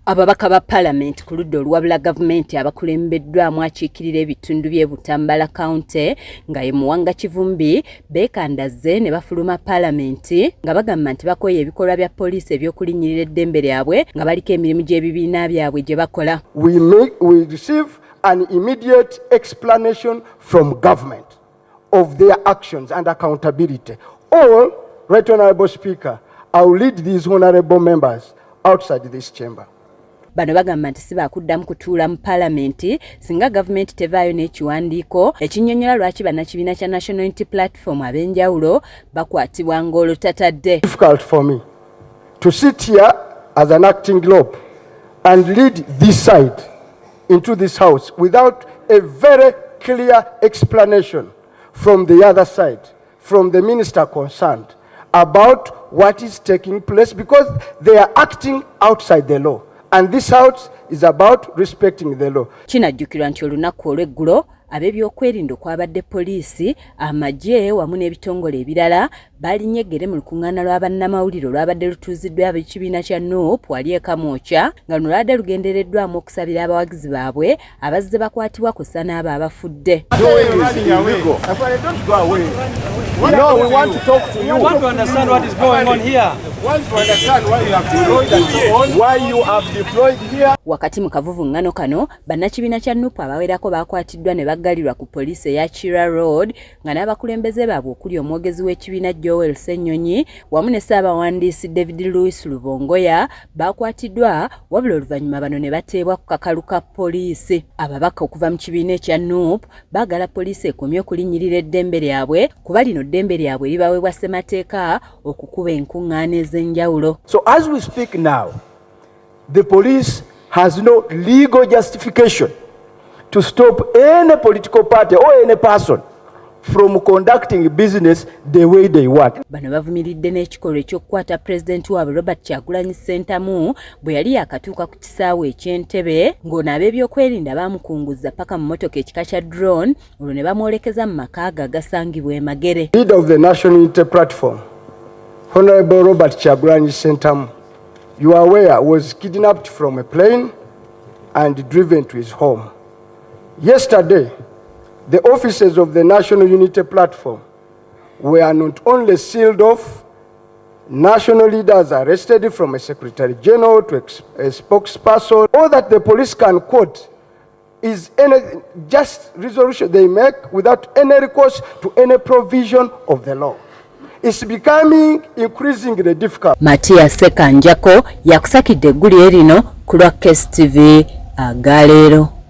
Ababaka ba Parliament ku ludda oluwabula gavumenti abakulembeddwamu akiikirira ebitundu by'e Butambala County nga ye Muwanga Kivumbi beekandaze ne bafuluma Parliament nga bagamba nti bakoye ebikolwa bya poliisi ebyokulinnyirira eddembe lyabwe nga baliko emirimu gy'ebibiina byabwe gye bakola. We receive an immediate explanation from government of their actions and accountability. All, Right Honourable Speaker, I will lead these honourable members outside this chamber. Bano bagamba nti si baakuddamu kutuula mu Parliament singa gavumenti tevaayo n'ekiwandiiko ekinnyonnyola lwaki bannakibiina kya National Unity Platform ab'enjawulo bakwatibwa ng'olutatadde. Difficult for me to sit here as an acting lobe and lead this side into this house without a very clear explanation from the other side, from the minister concerned, about what is taking place, because they are acting outside the law. And this house is about respecting the law. Kinajjukirwa nti olunaku olw'eggulo ab'ebyokwerinda okwabadde poliisi, amagye wamu n'ebitongole ebirala balinnya eggere mu lukuŋŋaana lwa bannamawulire olwabadde lutuuziddwa ab'ekibiina kya NUP wali e Kamwokya nga luno lwabadde lugendereddwamu okusabira abawagizi baabwe abazze bakwatibwa kussa n'abo abafudde. No, we want to talk to you. We want to understand what is going on here. We want to understand why you have deployed and why you have deployed here. Wakati mu kavuvuŋŋaano kano bannakibiina kya NUP abawerako bakwatiddwa ne baggalirwa ku poliisi eya Kira Road nga n'abakulembeze baabwe okuli omwogezi w'ekibiina Joel Ssenyonyi wamu ne Ssaabawandiisi David Louis Lubongoya bakwatiddwa wabula oluvannyuma bano ne bateebwa ku kakalu ka poliisi. Ababaka okuva mu kibiina ekya NUP baagala poliisi ekomye okulinnyirira eddembe lyabwe kuba lino eddembe lyabwe libaweebwa ssemateeka okukuba enkuŋŋaana ez'enjawulo. So as we speak now, the police has no legal justification to stop any political party or any person from conducting business the way they want. Bano bavumiridde n'ekikolwa ekyokukwata Pulezidenti waabwe Robert Kyagulanyi Ssentamu bwe yali yakatuuka ku kisaawe eky'Entebbe ng'ono ab'ebyokwerinda baamukunguzza paka mu mmotoka ekika kya drone olwo ne bamwolekeza mu maka ge agasangibwa e Magere. Leader of the National Unity Platform, Honourable Robert Kyagulanyi Ssentamu, you are aware, was kidnapped from a plane and driven to his home. Yesterday, the offices of the National Unity Platform were not only sealed off, national leaders arrested from a Secretary General to a spokesperson. All that the police can quote is any just resolution they make without any recourse to any provision of the law. It's becoming increasingly difficult. Matia Sekanjako yakusakidde eggulu erino ku lwa KSTV agaleero.